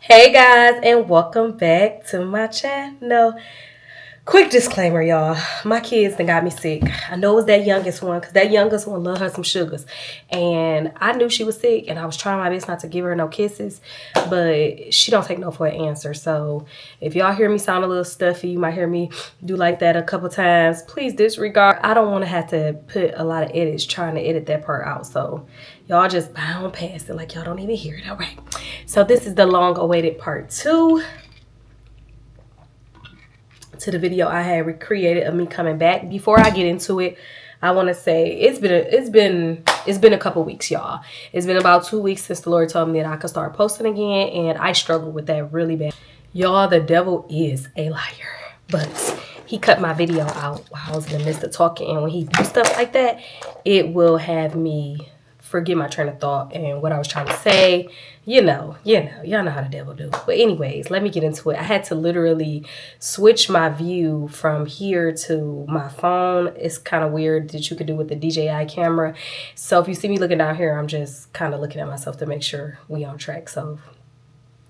Hey guys, and welcome back to my channel. Quick disclaimer, y'all. My kids done got me sick. I know it was that youngest one because that youngest one loved her some sugars. And I knew she was sick and I was trying my best not to give her no kisses. But she don't take no for an answer. So if y'all hear me sound a little stuffy, you might hear me do like that a couple times. Please disregard. I don't want to have to put a lot of edits trying to edit that part out. So y'all just bound past it like y'all don't even hear it. All right. So this is the long awaited part 2 to the video I had recreated of me coming back. Before I get into it, I want to say it's been a couple weeks, y'all. It's been about 2 weeks since the Lord told me that I could start posting again, and I struggled with that really bad. Y'all, the devil is a liar, but he cut my video out while I was in the midst of talking, and when he do stuff like that, it will have me forget my train of thought and what I was trying to say. Y'all know how the devil do. But anyways, let me get into it. I had to literally switch my view from here to my phone. It's kind of weird that you could do with the DJI camera. So if you see me looking down here, I'm just kind of looking at myself to make sure we on track. So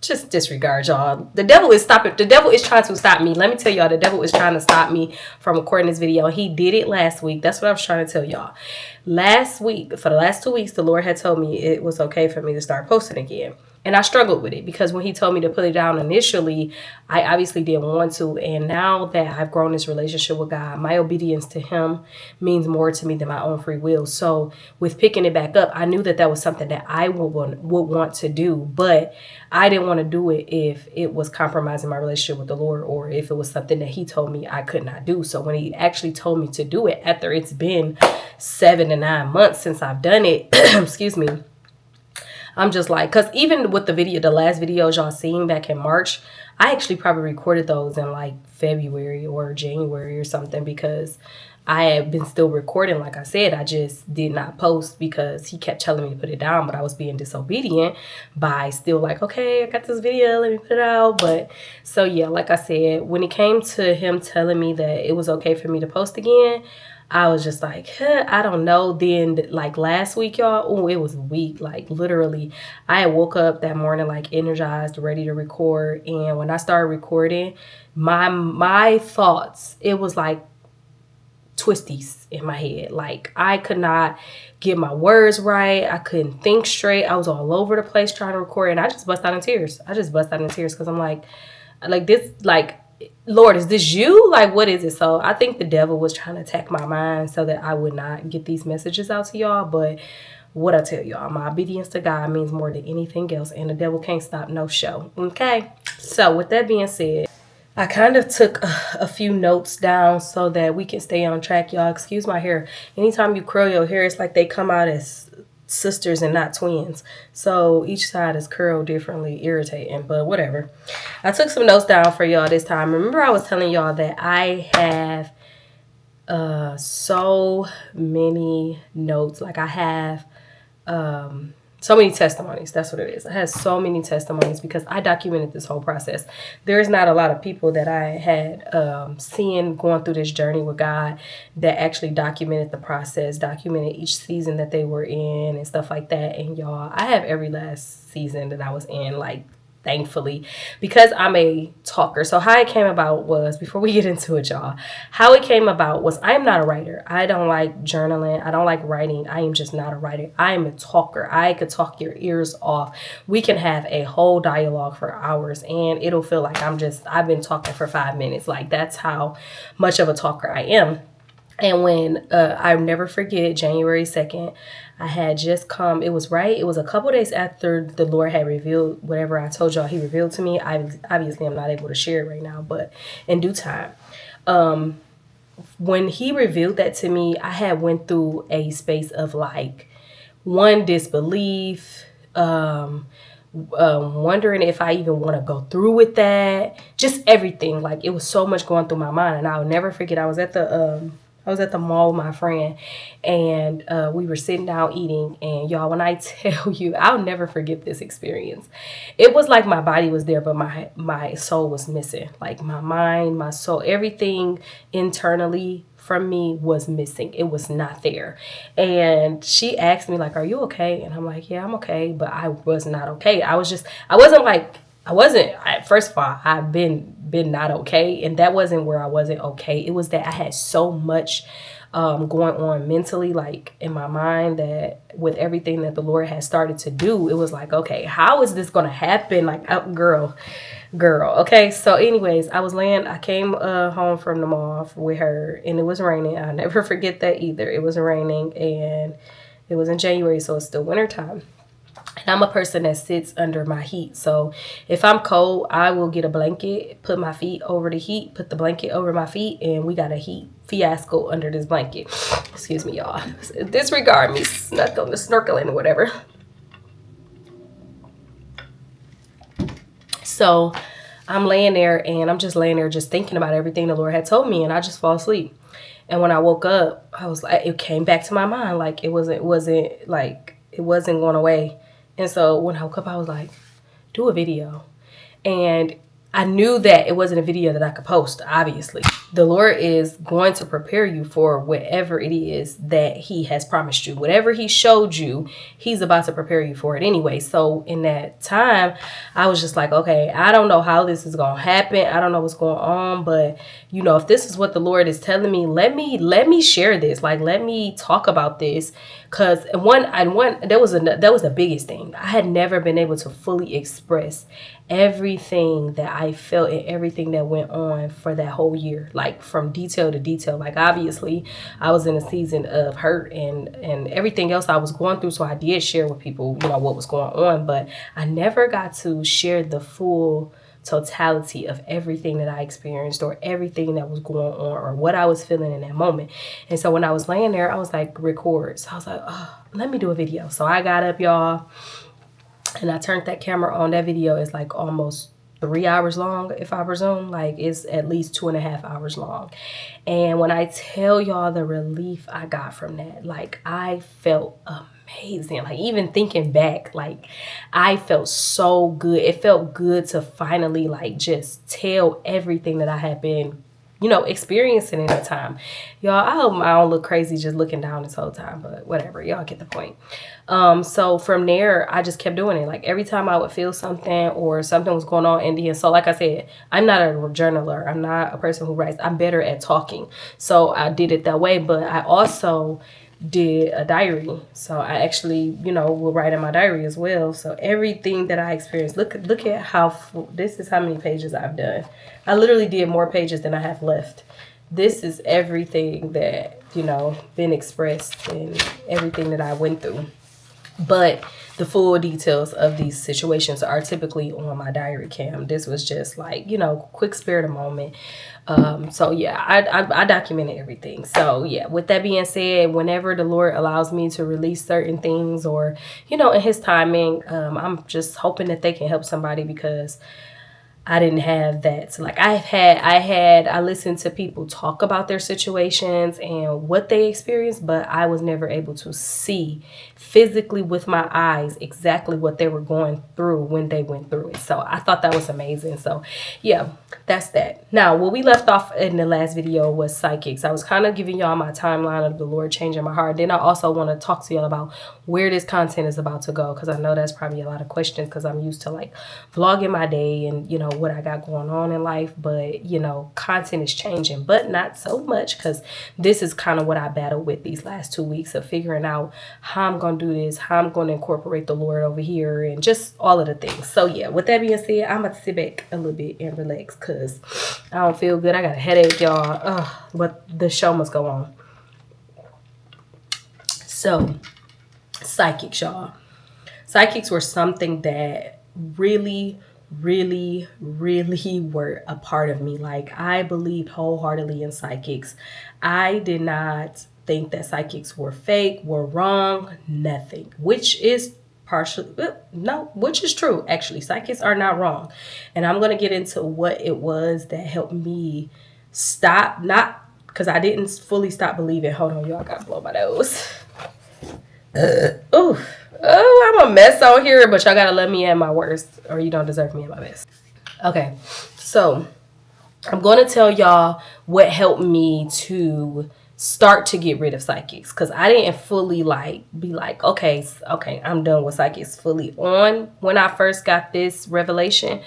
just disregard, y'all. The devil is trying to stop me. Let me tell y'all, the devil is trying to stop me from recording this video. He did it last week. That's what I was trying to tell y'all. Last week, for the last 2 weeks, the Lord had told me it was okay for me to start posting again. And I struggled with it because when he told me to put it down initially, I obviously didn't want to. And now that I've grown this relationship with God, my obedience to him means more to me than my own free will. So with picking it back up, I knew that that was something that I would want to do. But I didn't want to do it if it was compromising my relationship with the Lord or if it was something that he told me I could not do. So when he actually told me to do it after it's been 7 to 9 months since I've done it, excuse me, I'm just like, because even with the last videos y'all seen back in March, I actually probably recorded those in like February or January or something because I had been still recording. Like I said, I just did not post because he kept telling me to put it down, but I was being disobedient by still like, okay, I got this video, let me put it out. But so yeah, like I said, when it came to him telling me that it was okay for me to post again, I was just like, I don't know. Then like last week, y'all, oh, it was a week. Like literally, I woke up that morning like energized, ready to record. And when I started recording, my thoughts, it was like twisties in my head. Like I could not get my words right. I couldn't think straight. I was all over the place trying to record, and I just bust out in tears. Because I'm like this, like, Lord, is this you? Like, what is it? So I think the devil was trying to attack my mind so that I would not get these messages out to y'all. But what I tell y'all, my obedience to God means more than anything else. And the devil can't stop no show. Okay? So with that being said, I kind of took a few notes down so that we can stay on track, y'all. Excuse my hair. Anytime you curl your hair, it's like they come out as sisters and not twins. So each side is curled differently, irritating, but whatever. I took some notes down for y'all this time. Remember I was telling y'all that I have so many notes. Like I have so many testimonies. That's what it is. I had so many testimonies because I documented this whole process. There's not a lot of people that I had seen going through this journey with God that actually documented the process, documented each season that they were in and stuff like that. And y'all, I have every last season that I was in, like, thankfully, because I'm a talker. So how it came about was, before we get into it, y'all, how it came about was I am not a writer. I don't like journaling. I don't like writing. I am just not a writer. I am a talker. I could talk your ears off. We can have a whole dialogue for hours and it'll feel like I've been talking for 5 minutes. Like that's how much of a talker I am. And when I'll never forget, January 2nd, I had just come. It was a couple days after the Lord had revealed whatever I told y'all he revealed to me. Obviously, I'm not able to share it right now, but in due time. When he revealed that to me, I had went through a space of like, one, disbelief, wondering if I even want to go through with that. Just everything. Like it was so much going through my mind. And I'll never forget, I was at the mall with my friend and we were sitting down eating, and y'all, when I tell you, I'll never forget this experience. It was like my body was there, but my soul was missing. Like my mind, my soul, everything internally from me was missing. It was not there. And she asked me like, are you okay? And I'm like, yeah, I'm okay. But I was not okay. I wasn't like first of all, I've been not okay, and that wasn't where I wasn't okay. It was that I had so much going on mentally, like in my mind, that with everything that the Lord has started to do, it was like, okay, how is this gonna happen? Like, oh, girl. Okay, so anyways, I came home from the mall with her, and it was raining. I'll never forget that either. It was raining, and it was in January, so it's still wintertime. And I'm a person that sits under my heat. So if I'm cold, I will get a blanket, put my feet over the heat, put the blanket over my feet, and we got a heat fiasco under this blanket. Excuse me, y'all. Disregard me snorkeling or whatever. So I'm laying there, and I'm just laying there just thinking about everything the Lord had told me, and I just fall asleep. And when I woke up, I was like, it came back to my mind. Like, it wasn't going away. And so when I woke up, I was like, do a video. And I knew that it wasn't a video that I could post, obviously. The Lord is going to prepare you for whatever it is that he has promised you. Whatever he showed you, he's about to prepare you for it anyway. So in that time, I was just like, okay, I don't know how this is going to happen. I don't know what's going on. But, you know, if this is what the Lord is telling me, let me share this. Like, let me talk about this. Because that was the biggest thing. I had never been able to fully express everything that I felt and everything that went on for that whole year, like from detail to detail. Like, obviously I was in a season of hurt and everything else I was going through, so I did share with people, you know, what was going on, but I never got to share the full totality of everything that I experienced or everything that was going on or what I was feeling in that moment. And so when I was laying there, I was like, record. So I was like, oh, let me do a video. So I got up, y'all, and I turned that camera on. That video is like almost 3 hours long, if I presume. Like, it's at least 2.5 hours long. And when I tell y'all the relief I got from that, like, I felt amazing. Like, even thinking back, like, I felt so good. It felt good to finally, like, just tell everything that I had been, you know, experiencing in that time. Y'all, I hope I don't look crazy just looking down this whole time, but whatever, y'all get the point. So from there, I just kept doing it. Like, every time I would feel something or something was going on in the end. So like I said, I'm not a journaler. I'm not a person who writes. I'm better at talking. So I did it that way, but I also did a diary. So I actually, you know, will write in my diary as well. So everything that I experienced, look at how this is how many pages I've done. I literally did more pages than I have left. This is everything that, you know, been expressed and everything that I went through. But the full details of these situations are typically on my diary cam. This was just like, you know, quick spare of moment. So yeah, I documented everything. So yeah, with that being said, whenever the Lord allows me to release certain things or, you know, in his timing, I'm just hoping that they can help somebody, because I didn't have that. So like I listened to people talk about their situations and what they experienced, but I was never able to see physically with my eyes exactly what they were going through when they went through it. So I thought that was amazing. So yeah, that's that. Now, what we left off in the last video was psychics. I was kind of giving y'all my timeline of the Lord changing my heart. Then I also want to talk to y'all about where this content is about to go, because I know that's probably a lot of questions, because I'm used to like vlogging my day and, you know, what I got going on in life. But, you know, content is changing, but not so much, because this is kind of what I battled with these last 2 weeks of figuring out how I'm going to do this, how I'm going to incorporate the Lord over here, and just all of the things. So yeah, with that being said, I'm going to sit back a little bit and relax, because I don't feel good. I got a headache, y'all. But the show must go on. So psychics, y'all. Psychics were something that really were a part of me. Like, I believed wholeheartedly in psychics. I did not think that psychics were fake, were wrong, nothing, which is which is true. Actually, psychics are not wrong. And I'm going to get into what it was that helped me stop, not because I didn't fully stop believing. Hold on, y'all, I gotta blow my nose. Oh, I'm a mess out here, but y'all gotta let me at my worst, or you don't deserve me at my best. Okay, so I'm going to tell y'all what helped me to start to get rid of psychics, because I didn't fully like be like, okay, I'm done with psychics fully on when I first got this revelation.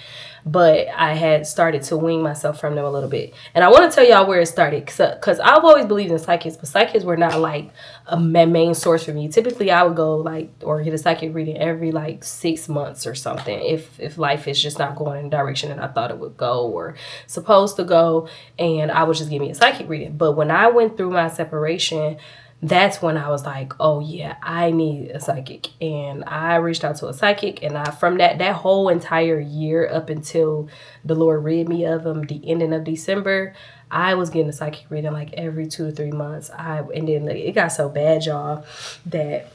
But I had started to wean myself from them a little bit. And I want to tell y'all where it started, because I've always believed in psychics, but psychics were not like a main source for me. Typically, I would go like, or get a psychic reading every like 6 months or something, if life is just not going in the direction that I thought it would go or supposed to go, and I would just give me a psychic reading. But when I went through my separation, that's when I was like, oh yeah, I need a psychic. And I reached out to a psychic, and from that whole entire year up until the Lord rid me of them, the ending of December, I was getting a psychic reading like every 2 to 3 months. And then it got so bad, y'all, that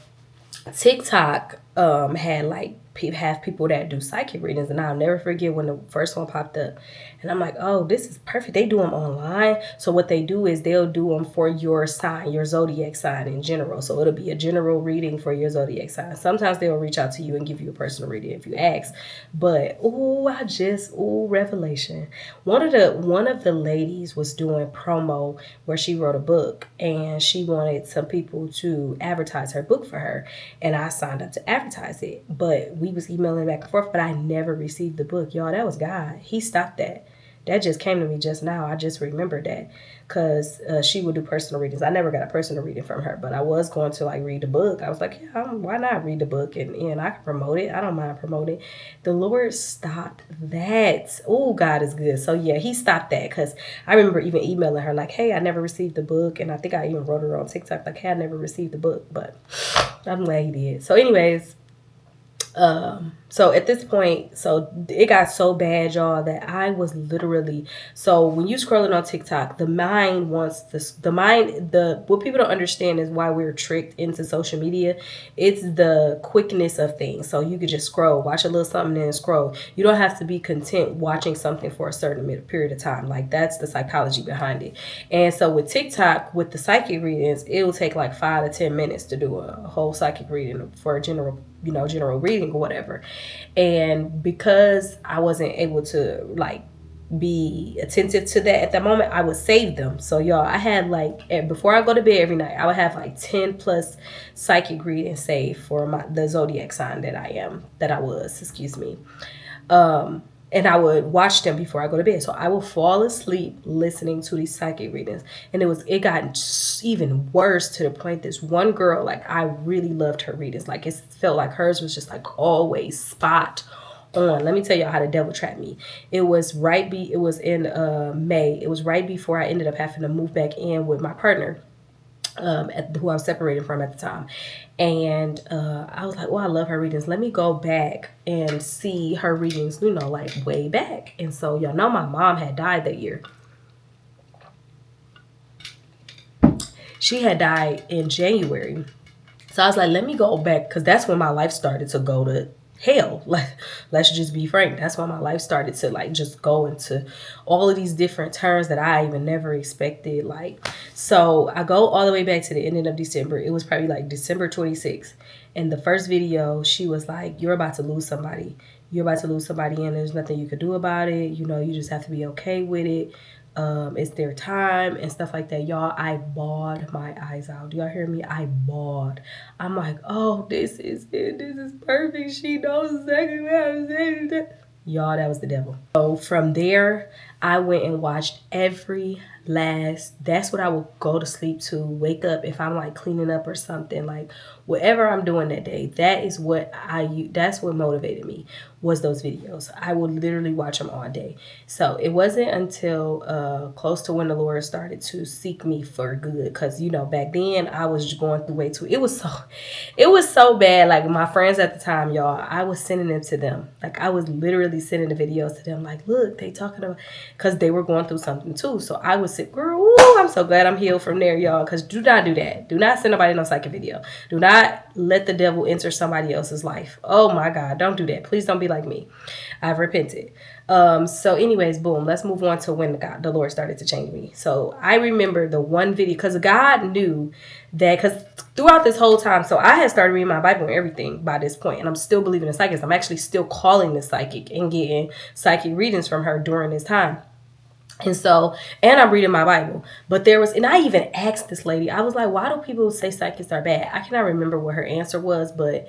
TikTok had like have people that do psychic readings, and I'll never forget when the first one popped up, and I'm like, oh, this is perfect. They do them online. So what they do is they'll do them for your sign, your zodiac sign in general. So it'll be a general reading for your zodiac sign. Sometimes they'll reach out to you and give you a personal reading if you ask. But revelation. One of the ladies was doing promo where she wrote a book, and she wanted some people to advertise her book for her, and I signed up to advertise it. But we was emailing back and forth, but I never received the book. Y'all, that was God. He stopped that. That just came to me just now. I just remembered that, because she would do personal readings. I never got a personal reading from her, but I was going to like read the book. I was like, yeah, why not read the book, and I can promote it. I don't mind promoting. The Lord stopped that. Oh, God is good. So yeah, he stopped that, because I remember even emailing her like, hey, I never received the book, and I think I even wrote her on TikTok like, hey, I never received the book, but I'm glad he did. So anyways, so at this point, so it got so bad, y'all, that I was literally, so when you scrolling on TikTok, the mind wants this, what people don't understand is why we're tricked into social media. It's the quickness of things. So you could just scroll, watch a little something, and then scroll. You don't have to be content watching something for a certain period of time. Like, that's the psychology behind it. And so with TikTok, with the psychic readings, it will take like 5 to 10 minutes to do a whole psychic reading for a general reading or whatever. And because I wasn't able to like be attentive to that at that moment, I would save them. So y'all, I had like, before I go to bed every night, I would have like 10 plus psychic readings saved for the zodiac sign that I was, excuse me. And I would watch them before I go to bed. So I will fall asleep listening to these psychic readings. And it got even worse, to the point this one girl, like, I really loved her readings. Like, it felt like hers was just like always spot on. Let me tell y'all how the devil trapped me. It was in May. It was right before I ended up having to move back in with my partner, who I was separated from at the time. And I was like, well, I love her readings. Let me go back and see her readings, like way back. And so y'all know my mom had died that year. She had died in January. So I was like, let me go back, because that's when my life started to go to hell. Like, let's just be frank. That's when my life started to like just go into all of these different turns that I even never expected. Like, so I go all the way back to the ending of December. It was probably like December 26th. And the first video, she was like, you're about to lose somebody. You're about to lose somebody, and there's nothing you could do about it. You just have to be okay with it. It's their time and stuff like that. Y'all, I bawled my eyes out. Do y'all hear me? I bawled. I'm like, oh, this is it. This is perfect. She knows exactly what I'm saying. Y'all, that was the devil. So from there, I went and watched that's what I would go to sleep to, wake up if I'm like cleaning up or something, like whatever I'm doing that day. That's what motivated me, was those videos. I would literally watch them all day. So it wasn't until close to when the Lord started to seek me for good, because back then I was just going through way too. It was so bad. Like, my friends at the time, y'all, I was sending them to them. Like, I was literally sending the videos to them. Like, look, they talking about, because they were going through something too. So I would sit, girl, ooh, I'm so glad I'm healed from there, y'all. Because do not do that. Do not send nobody no psychic video. Do not let the devil enter somebody else's life. Oh my God, don't do that. Please don't be like me. I've repented. So anyways, boom, let's move on to when the Lord started to change me. So I remember the one video, because God knew that, because throughout this whole time, so I had started reading my Bible and everything by this point, and I'm still believing in psychics. I'm actually still calling the psychic and getting psychic readings from her during this time. And so, and I'm reading my Bible. But there was, and I even asked this lady, I was like, why do people say psychics are bad? I cannot remember what her answer was, but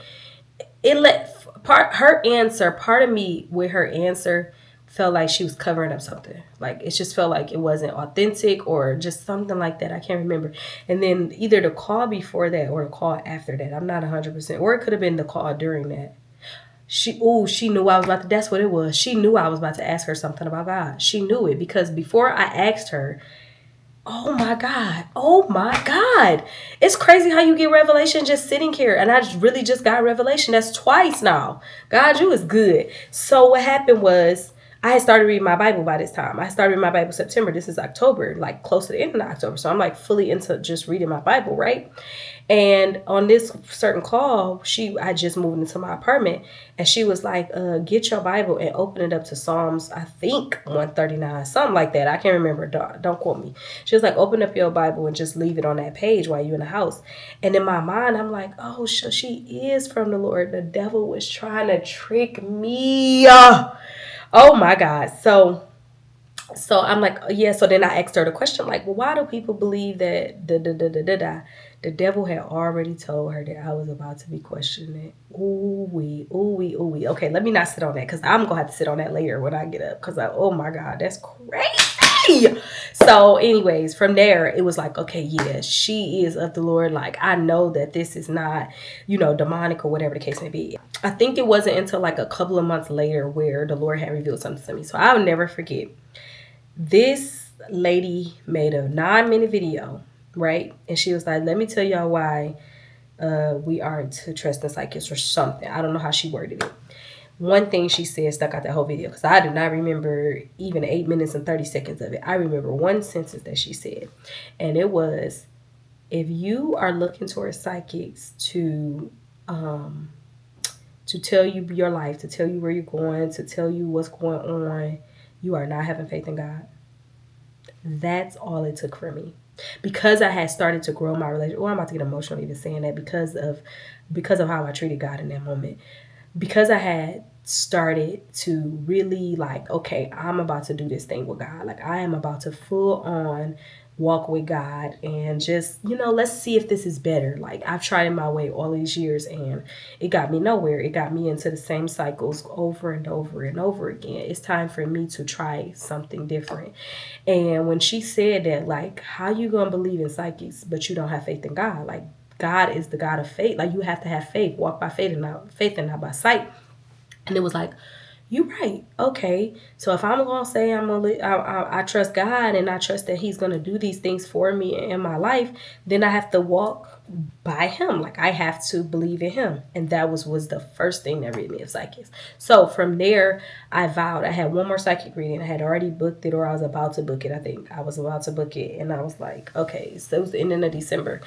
it part of me with her answer felt like she was covering up something. Like, it just felt like it wasn't authentic or just something like that. I can't remember. And then either the call before that or the call after that. I'm not 100%. Or it could have been the call during that. She knew I was about to, that's what it was. She knew I was about to ask her something about God. She knew it because before I asked her, oh my God. Oh my God. It's crazy how you get revelation just sitting here. And I really just got revelation. That's twice now. God, you is good. So what happened was I had started reading my Bible by this time. I started reading my Bible September. This is October, like close to the end of October. So I'm like fully into just reading my Bible, right? And on this certain call, I just moved into my apartment, and she was like, get your Bible and open it up to Psalms, I think 139, something like that. I can't remember. Don't quote me. She was like, open up your Bible and just leave it on that page while you're in the house. And in my mind, I'm like, oh, so she is from the Lord. The devil was trying to trick me. Oh my God. So I'm like, yeah. So then I asked her the question, like, well, why do people believe that the devil had already told her that I was about to be questioning it? Ooh wee, ooh wee, ooh wee. Okay, let me not sit on that because I'm gonna have to sit on that later when I get up because oh my God, that's crazy. So, anyways, from there it was like, okay, yeah, she is of the Lord. Like, I know that this is not, demonic or whatever the case may be. I think it wasn't until like a couple of months later where the Lord had revealed something to me. So I'll never forget. This lady made a 9-minute video, right? And she was like, let me tell y'all why we are to trust in psychics or something. I don't know how she worded it. One thing she said stuck out that whole video because I do not remember even 8 minutes and 30 seconds of it. I remember one sentence that she said, and it was, if you are looking towards psychics to tell you your life, to tell you where you're going, to tell you what's going on, you are not having faith in God. That's all it took for me. Because I had started to grow my relationship. I'm about to get emotional even saying that because of how I treated God in that moment. Because I had started to really like, okay, I'm about to do this thing with God. Like, I am about to full on walk with God and just, let's see if this is better. Like, I've tried my way all these years and it got me nowhere. It got me into the same cycles over and over and over again. It's time for me to try something different. And when she said that, like, how you gonna believe in psychics but you don't have faith in God? Like, God is the God of faith. Like, you have to have faith, walk by faith and not by sight. And it was like, you're right. Okay. So if I'm going to say I trust God and I trust that he's going to do these things for me in my life, then I have to walk by him. Like, I have to believe in him. And that was the first thing that read me of psychics. So from there, I vowed. I had one more psychic reading. I had already booked it, or I was about to book it. I think I was about to book it. And I was like, okay. So it was the ending of December.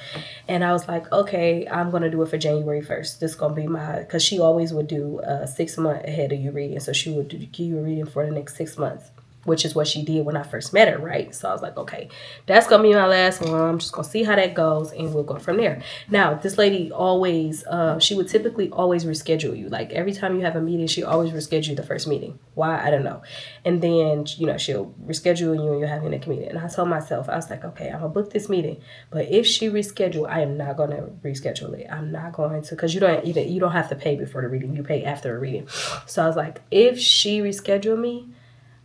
And I was like, okay, I'm going to do it for January 1st. This is going to be because she always would do 6 months ahead of you reading. So she would give you a reading for the next 6 months, which is what she did when I first met her, right? So I was like, okay, that's going to be my last one. I'm just going to see how that goes, and we'll go from there. Now, this lady always, she would typically always reschedule you. Like, every time you have a meeting, she always reschedule the first meeting. Why? I don't know. And then, she'll reschedule you and you're having a meeting. And I told myself, I was like, okay, I'm going to book this meeting. But if she reschedule, I am not going to reschedule it. I'm not going to, because you don't have to pay before the reading. You pay after the reading. So I was like, if she reschedule me,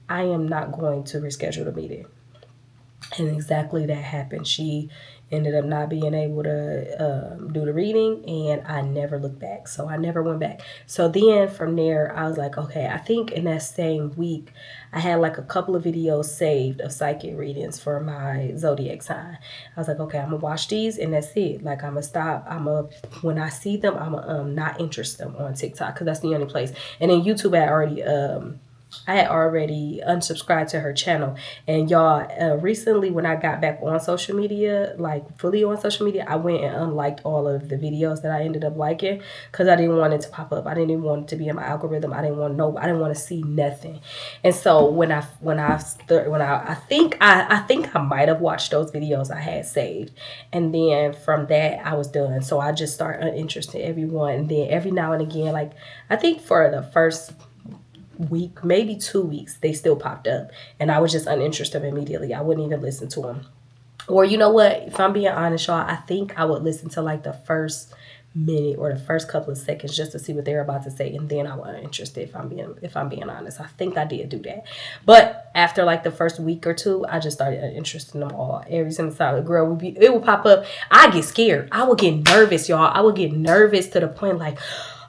I am not going to reschedule the meeting. And exactly that happened. She ended up not being able to do the reading, and I never looked back. So I never went back. So then from there, I was like, okay, I think in that same week, I had like a couple of videos saved of psychic readings for my zodiac sign. I was like, okay, I'm going to watch these, and that's it. Like, I'm going to stop. When I see them, I'm going to not interest them on TikTok because that's the only place. And then YouTube, I had already unsubscribed to her channel. And y'all, recently when I got back on social media, like fully on social media, I went and unliked all of the videos that I ended up liking because I didn't want it to pop up. I didn't even want it to be in my algorithm. I didn't want to see nothing. And so I think I might have watched those videos I had saved. And then from that, I was done. So I just started uninterested in everyone. And then every now and again, like, I think for the first week, maybe 2 weeks, they still popped up. And I was just uninterested immediately. I wouldn't even listen to them. Or you know what? If I'm being honest, y'all, I think I would listen to like the first minute or the first couple of seconds just to see what they're about to say, and then I wasn't interested. If I'm being honest, I think I did do that. But after like the first week or two, I just started interested in them all. Every single time a girl it would pop up, I get scared. I would get nervous, y'all. I would get nervous to the point like,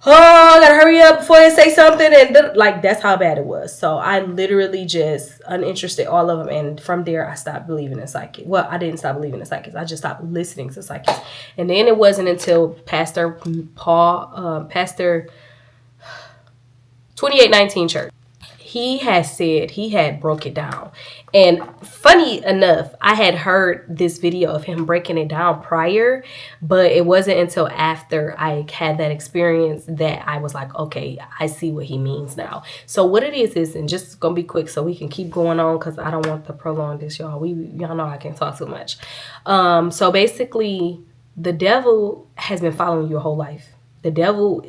oh, I gotta hurry up before they say something, and like that's how bad it was. So I literally just uninterested all of them, and from there I stopped believing in psychics. Well, I didn't stop believing in psychics. I just stopped listening to psychics. And then it wasn't until Pastor 2819 Church, he had said, he had broke it down. And funny enough, I had heard this video of him breaking it down prior, but it wasn't until after I had that experience that I was like, okay, I see what he means now. So what it is, and just gonna be quick so we can keep going on, because I don't want to prolong this, y'all. Y'all know I can't talk too much. So basically, the devil has been following you your whole life. The devil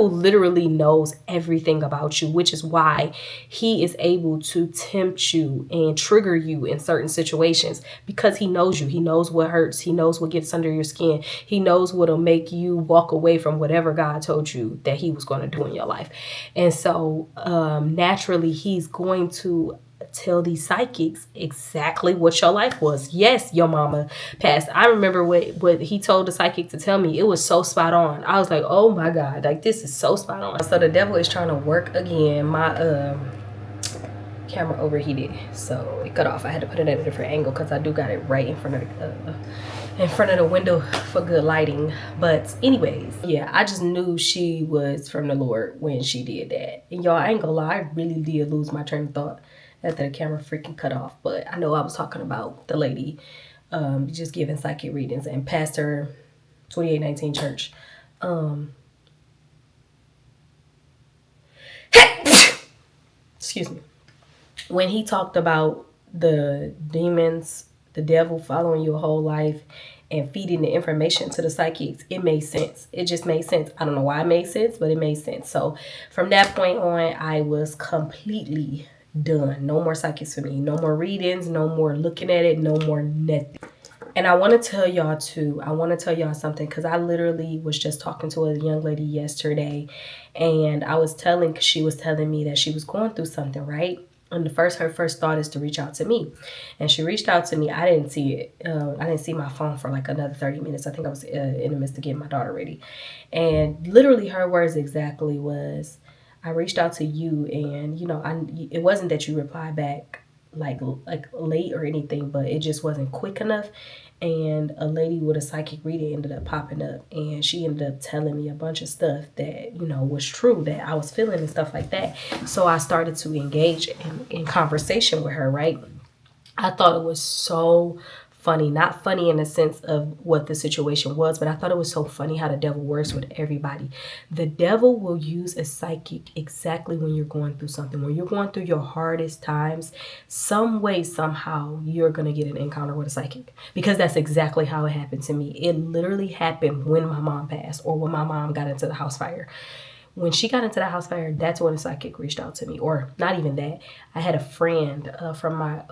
literally knows everything about you, which is why he is able to tempt you and trigger you in certain situations, because he knows you. He knows what hurts. He knows what gets under your skin. He knows what'll make you walk away from whatever God told you that he was going to do in your life. And so naturally, he's going to tell these psychics exactly what your life was. Yes, your mama passed. I remember what he told the psychic to tell me. It was so spot on. I was like, oh my God, like this is so spot on. So the devil is trying to work again. My camera overheated, so it cut off. I had to put it at a different angle because I do got it right in front of the window for good lighting. But anyways, yeah, I just knew she was from the Lord when she did that. And y'all, I ain't gonna lie, I really did lose my train of thought after the camera freaking cut off. But I know I was talking about the lady just giving psychic readings, and Pastor 2819 Church. Excuse me. When he talked about the demons, the devil following your whole life and feeding the information to the psychics, it made sense. It just made sense. I don't know why it made sense, but it made sense. So from that point on, I was completely done. No more psychics for me. No more readings. No more looking at it. No more nothing. And I want to tell y'all too. I want to tell y'all something, because I literally was just talking to a young lady yesterday, and she was telling me that she was going through something, right? And her first thought is to reach out to me. And she reached out to me. I didn't see it. I didn't see my phone for like another 30 minutes. I think I was in the midst of getting my daughter ready. And literally her words exactly was, I reached out to you, and it wasn't that you replied back like late or anything, but it just wasn't quick enough. And a lady with a psychic reading ended up popping up, and she ended up telling me a bunch of stuff that was true, that I was feeling and stuff like that. So I started to engage in conversation with her, right? I thought it was so funny, not funny in the sense of what the situation was, but I thought it was so funny how the devil works with everybody. The devil will use a psychic exactly when you're going through something, when you're going through your hardest times. Some way, somehow, you're going to get an encounter with a psychic, because that's exactly how it happened to me. It literally happened when my mom passed, or when my mom got into the house fire. When she got into the house fire, that's when a psychic reached out to me. Or not even that. I had a friend from my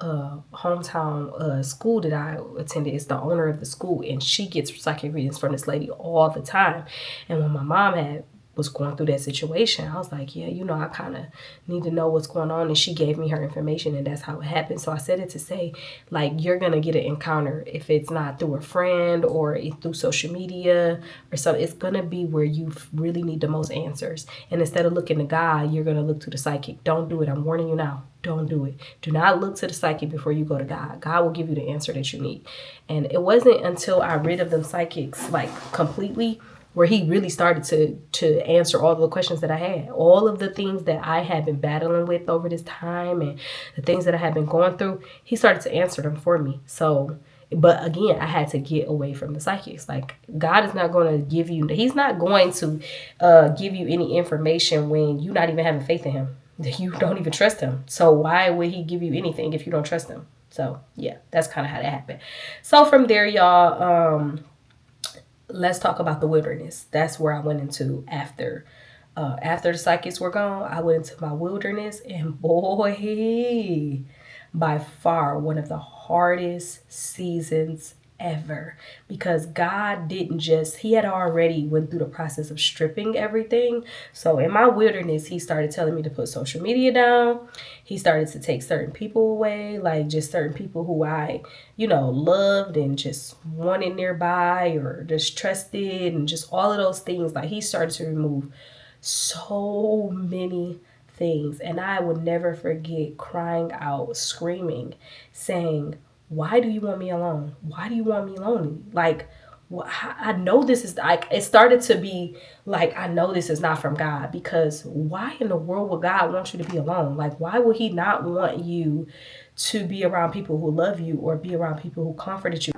hometown school that I attended. It's the owner of the school, and she gets psychic readings from this lady all the time. And when my mom was going through that situation, I was like, yeah, I kind of need to know what's going on. And she gave me her information, and that's how it happened. So I said it to say, like, you're going to get an encounter. If it's not through a friend or through social media or something, it's going to be where you really need the most answers. And instead of looking to God, you're going to look to the psychic. Don't do it. I'm warning you now. Don't do it. Do not look to the psychic before you go to God. God will give you the answer that you need. And it wasn't until I rid of them psychics, like, completely, where he really started to answer all of the questions that I had. All of the things that I had been battling with over this time, and the things that I had been going through, he started to answer them for me. So, but again, I had to get away from the psychics. Like, God is not going to give you, he's not going to give you any information when you're not even having faith in him. You don't even trust him. So why would he give you anything if you don't trust him? So yeah, that's kind of how that happened. So from there, y'all, let's talk about the wilderness. That's where I went into after After the psychics were gone, I went into my wilderness, and boy, by far one of the hardest seasons ever, because God didn't just, he had already went through the process of stripping everything. So in my wilderness, he started telling me to put social media down. He started to take certain people away, like just certain people who I, loved and just wanted nearby or just trusted, and just all of those things. Like he started to remove so many things. And I would never forget crying out, screaming, saying, why do you want me alone? Why do you want me lonely? Like, I know this is like, it started to be like, I know this is not from God, because why in the world would God want you to be alone? Like, why would he not want you to be around people who love you or be around people who comforted you?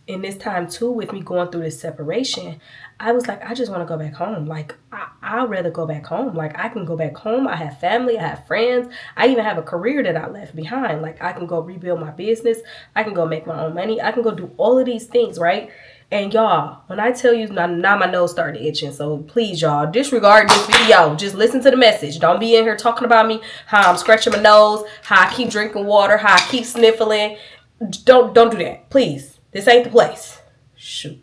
In this time too, with me going through this separation, I was like, I just want to go back home. Like, I'd rather go back home. Like, I can go back home. I have family. I have friends. I even have a career that I left behind. Like, I can go rebuild my business. I can go make my own money. I can go do all of these things, right? And y'all, when I tell you, now my nose started itching. So please, y'all, disregard this video. Just listen to the message. Don't be in here talking about me, how I'm scratching my nose, how I keep drinking water, how I keep sniffling. Don't do that, please. This ain't the place. Shoot.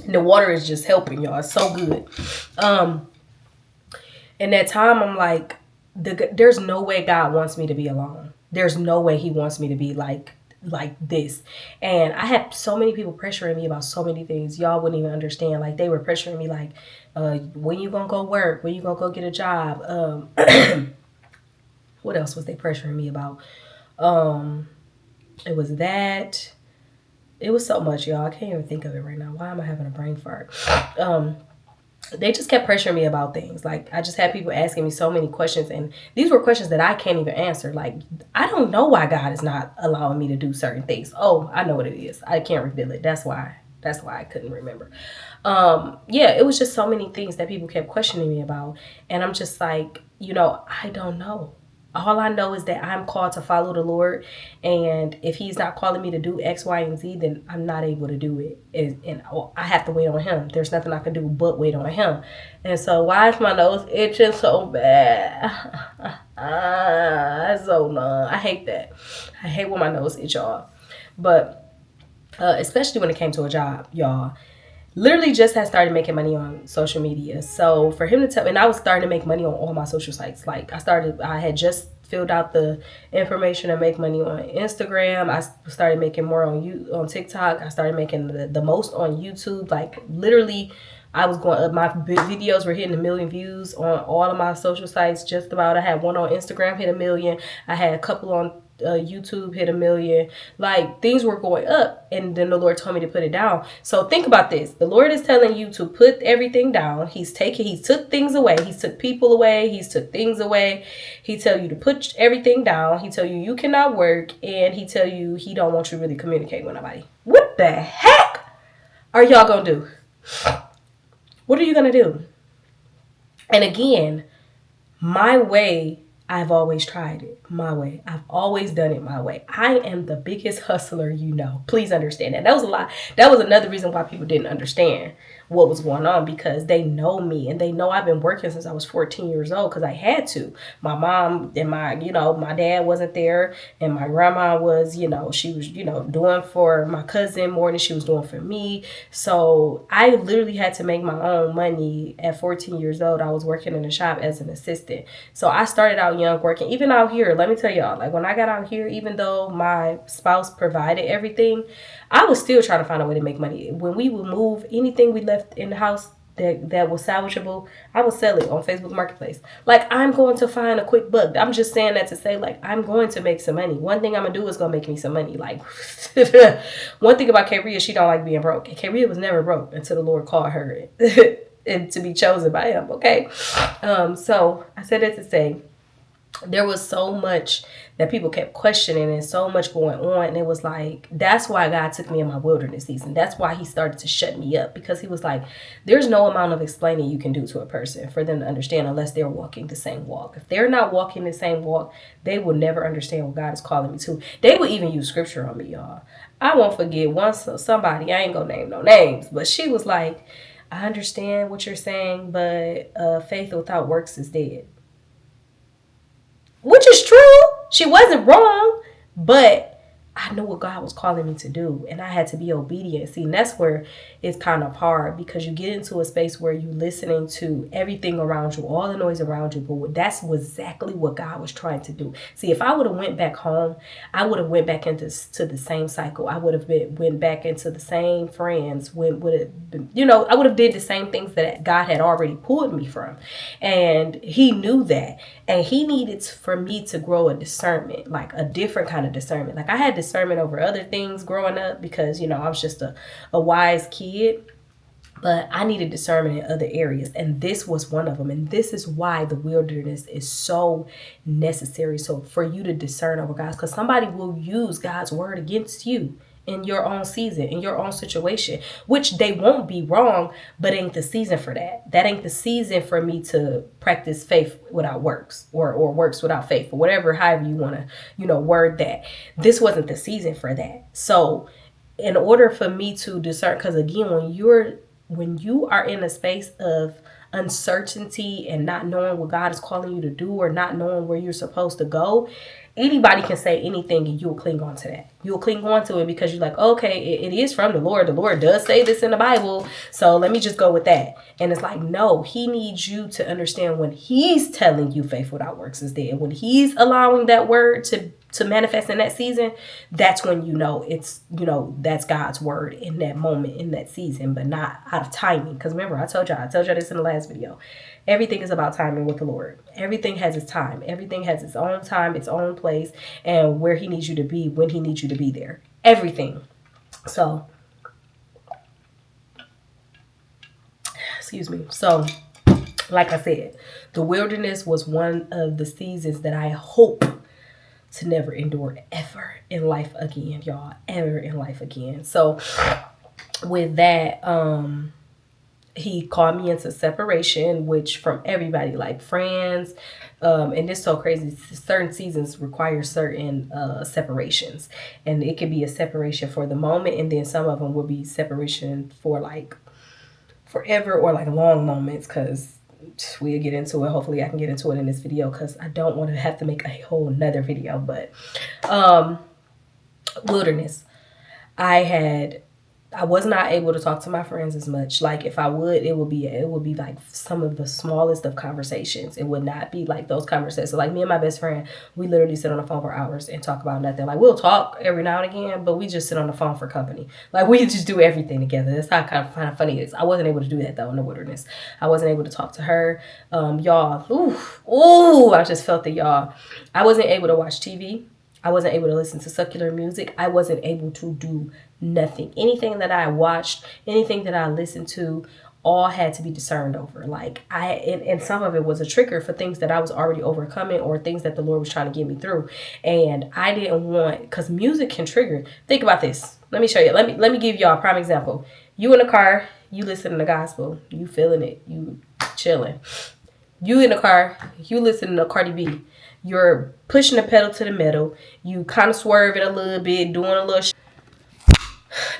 And the water is just helping, y'all. It's so good. In that time, I'm like, there's no way God wants me to be alone. There's no way he wants me to be like this. And I had so many people pressuring me about so many things. Y'all wouldn't even understand. Like, they were pressuring me like, when you gonna go work? When you gonna go get a job? What else was they pressuring me about? It was that. It was so much, y'all. I can't even think of it right now. Why am I having a brain fart? They just kept pressuring me about things. Like, I just had people asking me so many questions, and these were questions that I can't even answer. Like, I don't know why God is not allowing me to do certain things. Oh, I know what it is. I can't reveal it. That's why I couldn't remember. Yeah, it was just so many things that people kept questioning me about. And I'm just like, I don't know. All I know is that I'm called to follow the Lord. And if he's not calling me to do X, Y, and Z, then I'm not able to do it. And I have to wait on him. There's nothing I can do but wait on him. And so why is my nose itching so bad? It's so numb. I hate that. I hate when my nose itch, y'all. But especially when it came to a job, y'all. Literally just had started making money on social media. So for him to tell, and I was starting to make money on all my social sites. Like, I had just filled out the information to make money on Instagram. I started making more on TikTok. I started making the most on YouTube. Like, literally, I was going up. My videos were hitting 1 million views on all of my social sites. Just about. I had one on Instagram hit 1 million. I had a couple on YouTube hit 1 million. Like, things were going up, and then the Lord told me to put it down. So think about this. The Lord is telling you to put everything down. He took things away. He took people away. He took things away. He tell you to put everything down. He tell you cannot work, and he tell you he don't want you to really communicate with nobody. What the heck are y'all gonna do? What are you gonna do? And again, my way, I've always tried it my way. I've always done it my way. I am the biggest hustler, Please understand that. That was a lot. That was another reason why people didn't understand what was going on, because they know me and they know I've been working since I was 14 years old, because I had to. My mom and my dad wasn't there, and my grandma was, she was, doing for my cousin more than she was doing for me. So I literally had to make my own money at 14 years old. I was working in a shop as an assistant. So I started out young working, even out here. Let me tell y'all, like, when I got out here, even though my spouse provided everything, I was still trying to find a way to make money. When we would move anything we left in the house that was salvageable, I would sell it on Facebook Marketplace. Like, I'm going to find a quick buck. I'm just saying that to say, like, I'm going to make some money. One thing I'm going to do is going to make me some money. Like, one thing about K'Ria, she don't like being broke. And K'Ria was never broke until the Lord called her and to be chosen by him, okay? So I said that to say, there was so much that people kept questioning and so much going on. And it was like, that's why God took me in my wilderness season. That's why he started to shut me up, because he was like, there's no amount of explaining you can do to a person for them to understand unless they're walking the same walk. If they're not walking the same walk, they will never understand what God is calling me to. They would even use scripture on me, y'all. I won't forget once somebody, I ain't gonna name no names, but she was like, I understand what you're saying, but faith without works is dead. Which is true. She wasn't wrong, but I knew what God was calling me to do, and I had to be obedient. See, and that's where it's kind of hard, because you get into a space where you're listening to everything around you, all the noise around you, but that's exactly what God was trying to do. See, if I would have went back home, I would have went back into the same cycle. I would have went back into the same friends. I would have did the same things that God had already pulled me from, and He knew that, and He needed for me to grow a discernment, like a different kind of discernment. Like I had discernment over other things growing up because, I was just a wise kid, but I needed discernment in other areas. And this was one of them. And this is why the wilderness is so necessary. So for you to discern over God's, because somebody will use God's word against you in your own season, in your own situation, which they won't be wrong, but ain't the season for that. That ain't the season for me to practice faith without works, or works without faith, or whatever, however you want to, word that. This wasn't the season for that. So in order for me to discern, because again, when you are in a space of uncertainty and not knowing what God is calling you to do, or not knowing where you're supposed to go, anybody can say anything and you'll cling on to that. You'll cling on to it because you're like, okay, it is from the Lord. The Lord does say this in the Bible, so let me just go with that. And it's like, no, He needs you to understand when He's telling you faith without works is dead. When He's allowing that word to manifest in that season, that's when it's, that's God's word in that moment, in that season, but not out of timing. Because remember, I told y'all this in the last video. Everything is about timing with the Lord. Everything has its time. Everything has its own time, its own place, and where He needs you to be, when He needs you to be there. Everything. So, excuse me. So, like I said, the wilderness was one of the seasons that I hope to never endure ever in life again, y'all. Ever in life again. So, with that, He called me into separation, which from everybody, like friends, and it's so crazy. Certain seasons require certain separations, and it could be a separation for the moment, and then some of them will be separation for like forever, or like long moments, because we'll get into it. Hopefully I can get into it in this video, because I don't want to have to make a whole nother video. But wilderness, I was not able to talk to my friends as much. Like if I would, it would be like some of the smallest of conversations. It would not be like those conversations. So like me and my best friend, we literally sit on the phone for hours and talk about nothing. Like we'll talk every now and again, but we just sit on the phone for company. Like we just do everything together. That's how kind of funny it is. I wasn't able to do that though in the wilderness. I wasn't able to talk to her. Y'all, I just felt it, y'all. I wasn't able to watch TV. I wasn't able to listen to secular music. I wasn't able to do nothing. Anything that I watched, anything that I listened to, all had to be discerned over. Like and some of it was a trigger for things that I was already overcoming, or things that the Lord was trying to get me through. And I didn't want, because music can trigger. Think about this. Let me show you. Let me give y'all a prime example. You in the car, you listening to gospel, you feeling it, you chilling. You in the car, you listening to Cardi B. You're pushing the pedal to the metal. You kind of swerving a little bit, doing a little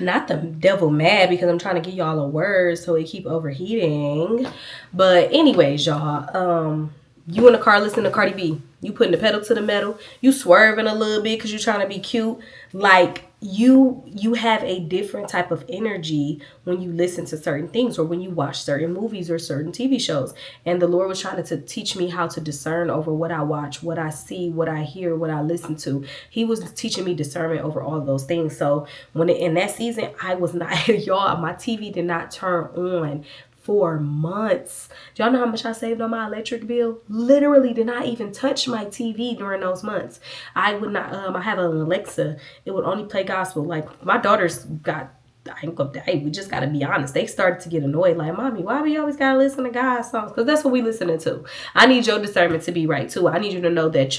not the devil mad, because I'm trying to give y'all a word so it keep overheating. But anyways, y'all, you in the car listening to Cardi B. You putting the pedal to the metal. You swerving a little bit because you're trying to be cute. Like you have a different type of energy when you listen to certain things, or when you watch certain movies or certain TV shows. And the Lord was trying to teach me how to discern over what I watch, what I see, what I hear, what I listen to. He was teaching me discernment over all of those things. So in that season, I was not, y'all, my TV did not turn on for months. Do y'all know how much I saved on my electric bill? Literally did not even touch my TV during those months. I would not, I have an Alexa. It would only play gospel. Like my daughter's got hey, we just got to be honest. They started to get annoyed. Like, mommy, why we always got to listen to God's songs? Because that's what we listening to. I need your discernment to be right too. I need you to know that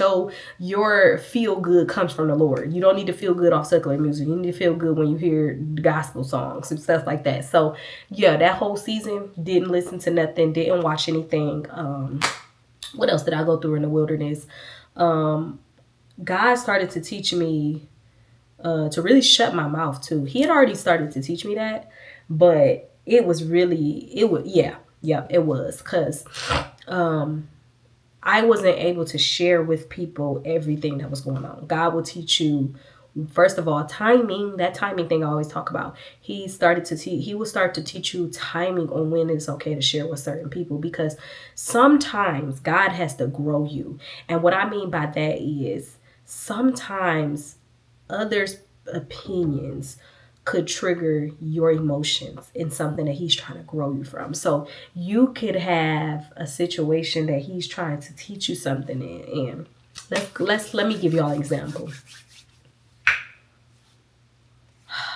your feel good comes from the Lord. You don't need to feel good off secular music. You need to feel good when you hear gospel songs and stuff like that. So yeah, that whole season, didn't listen to nothing, didn't watch anything. What else did I go through in the wilderness? God started to teach me to really shut my mouth too. He had already started to teach me that, but it was because I wasn't able to share with people everything that was going on. God will teach you, first of all, timing. That timing thing I always talk about. He will start to teach you timing on when it's okay to share with certain people, because sometimes God has to grow you. And what I mean by that is sometimes others' opinions could trigger your emotions in something that he's trying to grow you from. So you could have a situation that he's trying to teach you something in. Let me give y'all an example.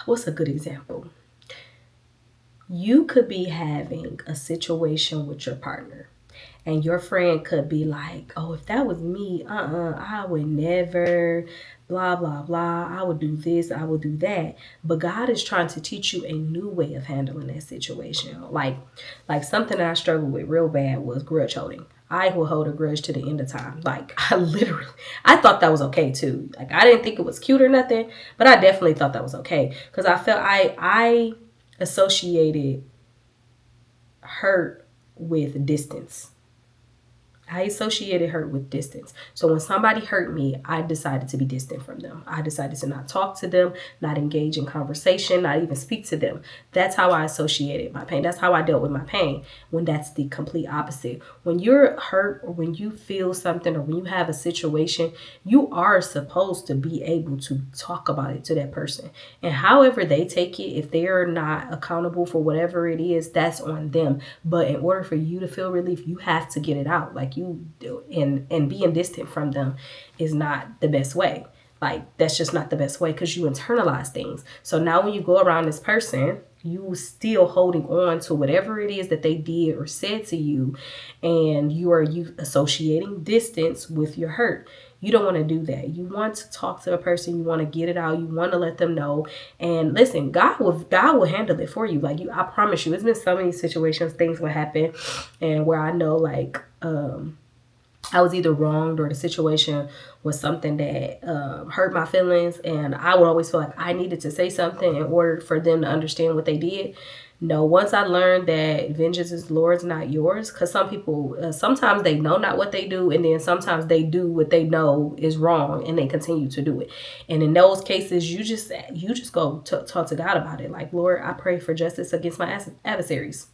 What's a good example? You could be having a situation with your partner, and your friend could be like, oh, if that was me, I would never, blah, blah, blah. I would do this, I would do that. But God is trying to teach you a new way of handling that situation. Like something that I struggled with real bad was grudge holding. I will hold a grudge to the end of time. Like, I thought that was okay too. Like, I didn't think it was cute or nothing, but I definitely thought that was okay. Because I felt I associated hurt with distance. I associated hurt with distance. So when somebody hurt me, I decided to be distant from them. I decided to not talk to them, not engage in conversation, not even speak to them. That's how I associated my pain. That's how I dealt with my pain, when that's the complete opposite. When you're hurt, or when you feel something, or when you have a situation, you are supposed to be able to talk about it to that person. And however they take it, if they're not accountable for whatever it is, that's on them. But in order for you to feel relief, you have to get it out. Like, you do, and being distant from them is not the best way. Like, that's just not the best way, because you internalize things. So now when you go around this person, you still holding on to whatever it is that they did or said to you, and you associating distance with your hurt. You don't want to do that. You want to talk to a person. You want to get it out. You want to let them know. And listen, God will handle it for you. Like, I promise you, it's been so many situations, things will happen, and where I know, like, I was either wronged, or the situation was something that hurt my feelings, and I would always feel like I needed to say something in order for them to understand what they did. No, once I learned that vengeance is Lord's, not yours, because some people, sometimes they know not what they do, and then sometimes they do what they know is wrong, and they continue to do it. And in those cases, you just go talk to God about it. Like, Lord, I pray for justice against my adversaries.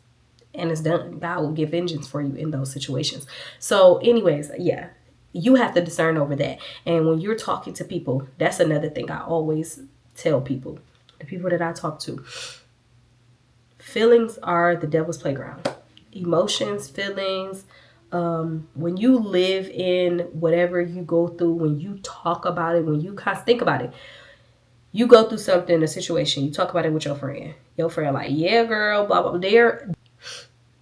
And it's done. God will give vengeance for you in those situations. So anyways, yeah, you have to discern over that. And when you're talking to people, that's another thing I always tell people, the people that I talk to. Feelings are the devil's playground. Emotions, feelings. When you live in whatever you go through, when you talk about it, when you think about it, you go through something, a situation, you talk about it with your friend. Your friend like, yeah, girl, blah, blah, blah.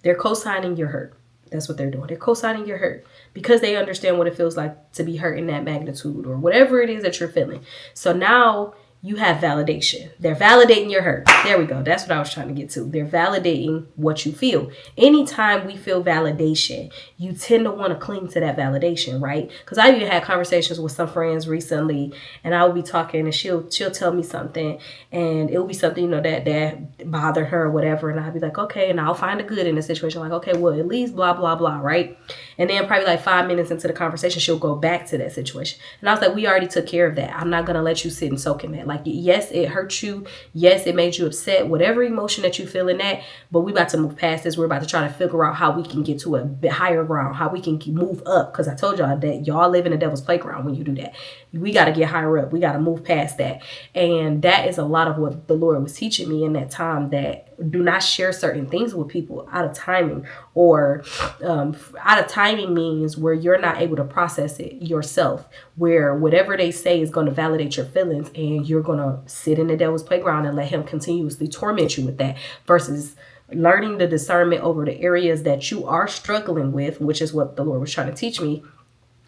They're co-signing your hurt. That's what they're doing. They're co-signing your hurt because they understand what it feels like to be hurt in that magnitude, or whatever it is that you're feeling. So now you have validation. They're validating your hurt. There we go. That's what I was trying to get to. They're validating what you feel. Anytime we feel validation, you tend to want to cling to that validation, right? Because I even had conversations with some friends recently, and I will be talking, and she'll tell me something, and it'll be something, that bothered her or whatever, and I'll be like, okay, and I'll find a good in the situation, like, okay, well, at least blah, blah, blah, right? And then probably like 5 minutes into the conversation, she'll go back to that situation. And I was like, we already took care of that. I'm not going to let you sit and soak in that. Like, yes, it hurt you. Yes, it made you upset. Whatever emotion that you feel in that. But we about to move past this. We're about to try to figure out how we can get to a bit higher ground. How we can move up. Because I told y'all that y'all live in the devil's playground when you do that. We got to get higher up. We got to move past that. And that is a lot of what the Lord was teaching me in that time, that do not share certain things with people out of timing, or out of timing means where you're not able to process it yourself, where whatever they say is going to validate your feelings, and you're going to sit in the devil's playground and let him continuously torment you with that, versus learning the discernment over the areas that you are struggling with, which is what the Lord was trying to teach me.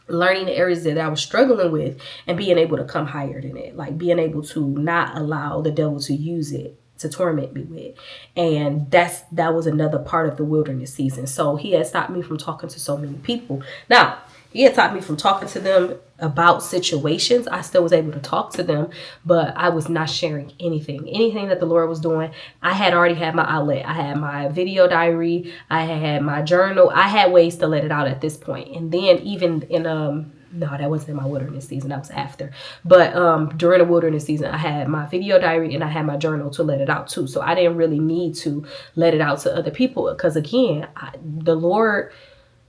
Learning the areas that I was struggling with and being able to come higher than it, like being able to not allow the devil to use it to torment me with. And that was another part of the wilderness season. So he had stopped me from talking to so many people. Now, he had stopped me from talking to them about situations. I still was able to talk to them, but I was not sharing anything that the Lord was doing. I had already had my outlet. I had my video diary. I had my journal. I had ways to let it out at this point. And then even in, no, that wasn't in my wilderness season. That was after. But during the wilderness season, I had my video diary and I had my journal to let it out too. So I didn't really need to let it out to other people, because again, the Lord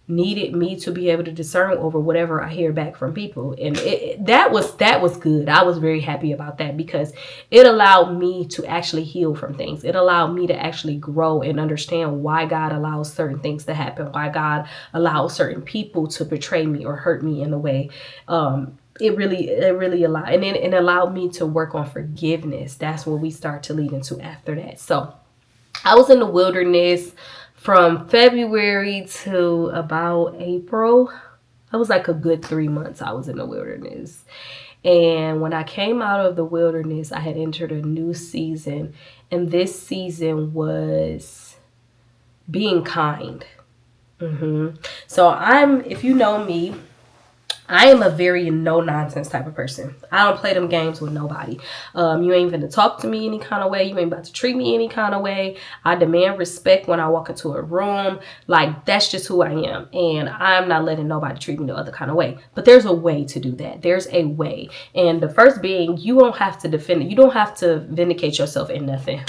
needed me to be able to discern over whatever I hear back from people. And that was good. I was very happy about that, because it allowed me to actually heal from things. It allowed me to actually grow and understand why God allows certain things to happen, why God allows certain people to betray me or hurt me in a way. It really allowed, and then it allowed me to work on forgiveness. That's what we start to lead into after that. So I was in the wilderness from February to about April. That was like a good 3 months I was in the wilderness. And when I came out of the wilderness, I had entered a new season. And this season was being kind. So if you know me, I am a very no-nonsense type of person. I don't play them games with nobody. You ain't gonna talk to me any kind of way. You ain't about to treat me any kind of way. I demand respect when I walk into a room. Like, that's just who I am. And I'm not letting nobody treat me no other kind of way. But there's a way to do that. There's a way. And the first being, you don't have to defend it. You don't have to vindicate yourself in nothing.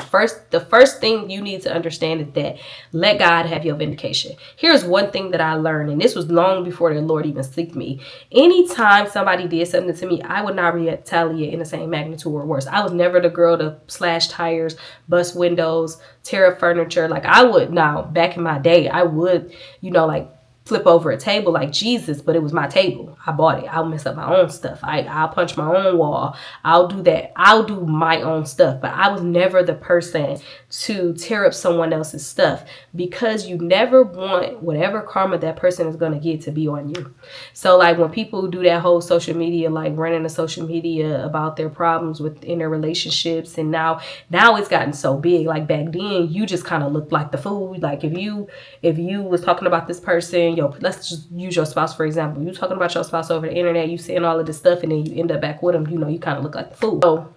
The first thing you need to understand is that let God have your vindication. Here's one thing that I learned, and this was long before the Lord even seeked me. Anytime somebody did something to me, I would not retaliate in the same magnitude or worse. I was never the girl to slash tires, bust windows, tear up furniture. Like, I would, now back in my day, I would, like flip over a table like Jesus, but it was my table. I bought it. I'll mess up my own stuff. I'll punch my own wall. I'll do that. I'll do my own stuff. But I was never the person to tear up someone else's stuff, because you never want whatever karma that person is going to get to be on you. So like when people do that whole social media, like running the social media about their problems within their relationships, and now it's gotten so big. Like back then, you just kind of looked like the fool. Like if you was talking about this person, let's just use your spouse for example. You talking about your spouse over the internet, you saying all of this stuff, and then you end up back with them. You kind of look like the fool. So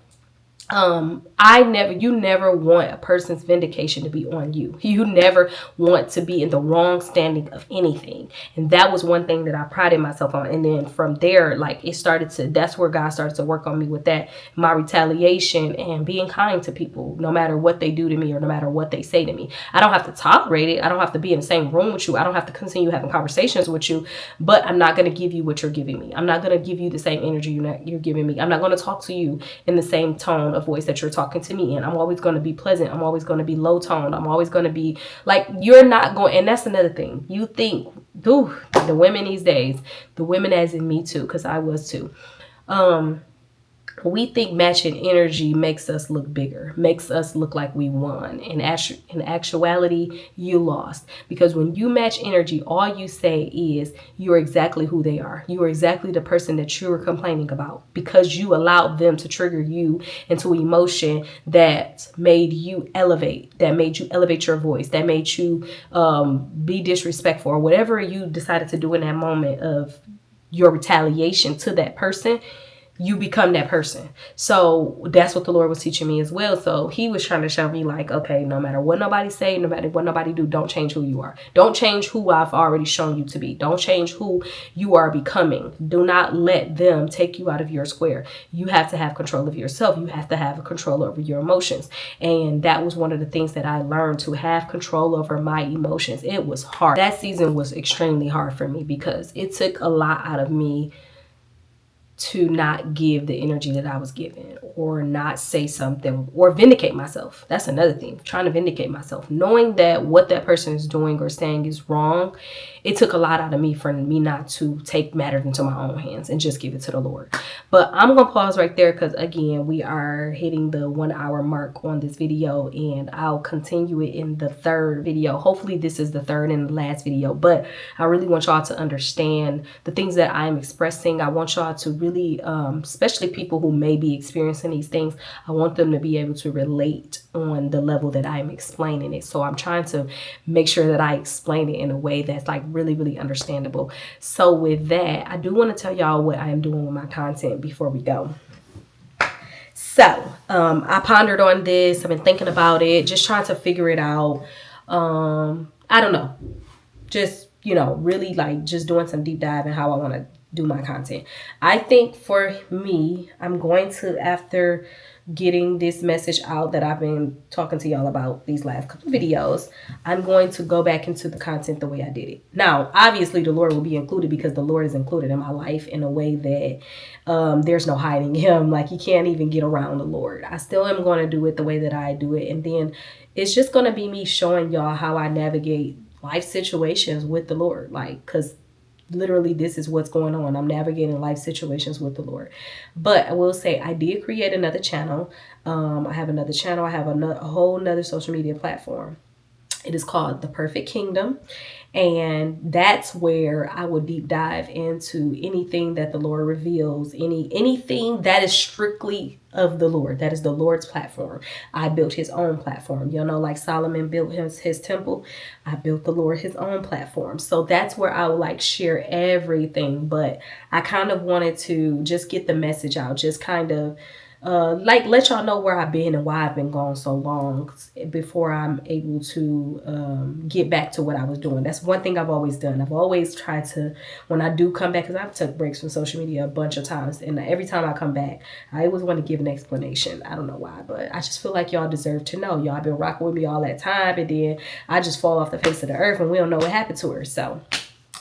you never want a person's vindication to be on you. You never want to be in the wrong standing of anything. And that was one thing that I prided myself on. And then from there, like that's where God started to work on me with that, my retaliation and being kind to people, no matter what they do to me or no matter what they say to me. I don't have to tolerate it. I don't have to be in the same room with you. I don't have to continue having conversations with you, but I'm not going to give you what you're giving me. I'm not going to give you the same energy you're giving me. I'm not going to talk to you in the same tone of voice that you're talking to me in. I'm always going to be pleasant. I'm always going to be low toned. I'm always going to be like, you're not going, and that's another thing. You think, the women these days, the women as in me too, because I was too. We think matching energy makes us look bigger, makes us look like we won. In actuality, you lost. Because when you match energy, all you say is you're exactly who they are. You are exactly the person that you were complaining about, because you allowed them to trigger you into an emotion that made you elevate your voice, that made you be disrespectful, or whatever you decided to do in that moment of your retaliation to that person. You become that person. So that's what the Lord was teaching me as well. So he was trying to show me like, okay, no matter what nobody say, no matter what nobody do, don't change who you are. Don't change who I've already shown you to be. Don't change who you are becoming. Do not let them take you out of your square. You have to have control of yourself. You have to have control over your emotions. And that was one of the things that I learned, to have control over my emotions. It was hard. That season was extremely hard for me, because it took a lot out of me to not give the energy that I was given, or not say something, or vindicate myself. That's another thing, trying to vindicate myself, knowing that what that person is doing or saying is wrong. It took a lot out of me for me not to take matters into my own hands and just give it to the Lord. But I'm gonna pause right there, because again, we are hitting the 1 hour mark on this video, and I'll continue it in the third video. Hopefully this is the third and the last video, but I really want y'all to understand the things that I'm expressing. I want y'all to really, especially people who may be experiencing these things, I want them to be able to relate on the level that I'm explaining it. So I'm trying to make sure that I explain it in a way that's like really understandable. So with that, I do want to tell y'all what I am doing with my content before we go. So I pondered on this. I've been thinking about it, just trying to figure it out. I don't know, just, you know, really like just doing some deep dive in how I want to do my content. I think for me, I'm going to, after getting this message out that I've been talking to y'all about these last couple of videos, I'm going to go back into the content the way I did it. Now, obviously the Lord will be included, because the Lord is included in my life in a way that there's no hiding him. Like, you can't even get around the Lord. I still am going to do it the way that I do it. And then it's just going to be me showing y'all how I navigate life situations with the Lord. Like, because literally this is what's going on. I'm navigating life situations with the Lord. But I will say, I did create another channel. I have another channel. I have a whole nother social media platform. It is called The Perfect Kingdom. And that's where I will deep dive into anything that the Lord reveals, anything that is strictly of the Lord. That is the Lord's platform. I built his own platform. You know, like Solomon built his temple, I built the Lord his own platform. So that's where I would like share everything. But I kind of wanted to just get the message out, just kind of like let y'all know where I've been and why I've been gone so long before I'm able to get back to what I was doing. That's one thing I've always done. I've always tried to, when I do come back, because I've took breaks from social media a bunch of times, and every time I come back, I always want to give an explanation. I don't know why, but I just feel like y'all deserve to know. Y'all been rocking with me all that time, and then I just fall off the face of the earth and we don't know what happened to her. So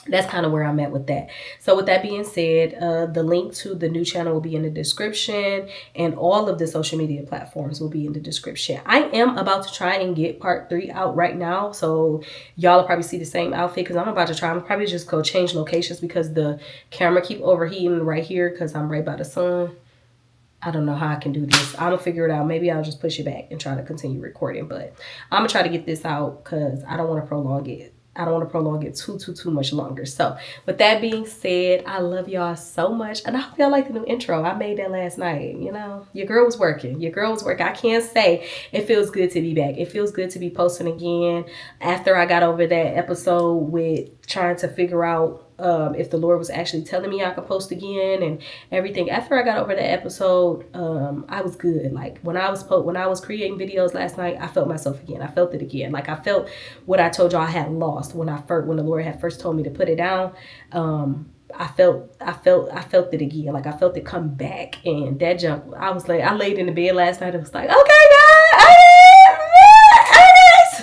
that's kind of where I'm at with that. So with that being said, the link to the new channel will be in the description, and all of the social media platforms will be in the description. I am about to try and get part 3 out right now. So y'all will probably see the same outfit, because I'm about to try. I'm probably just go change locations, because the camera keep overheating right here because I'm right by the sun. I don't know how I can do this. I'm gonna figure it out. Maybe I'll just push it back and try to continue recording, but I'm gonna try to get this out because I don't want to prolong it. I don't want to prolong it too much longer. So with that being said, I love y'all so much. And I hope y'all like the new intro. I made that last night. You know, your girl was working. I can't say it feels good to be back. It feels good to be posting again. After I got over that episode with trying to figure out if the Lord was actually telling me I could post again and everything. After I got over that episode, I was good. Like when I was creating videos last night, I felt myself again. I felt it again. Like I felt what I told y'all I had lost when the Lord had first told me to put it down. I felt it again. Like I felt it come back, and that jump. I laid in the bed last night. I was like, okay, God.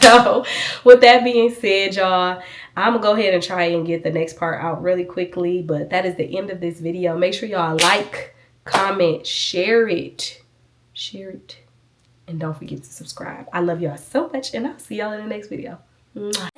So with that being said, y'all, I'm gonna go ahead and try and get the next part out really quickly, but that is the end of this video. Make sure y'all like, comment, share it, and don't forget to subscribe. I love y'all so much, and I'll see y'all in the next video. Mwah.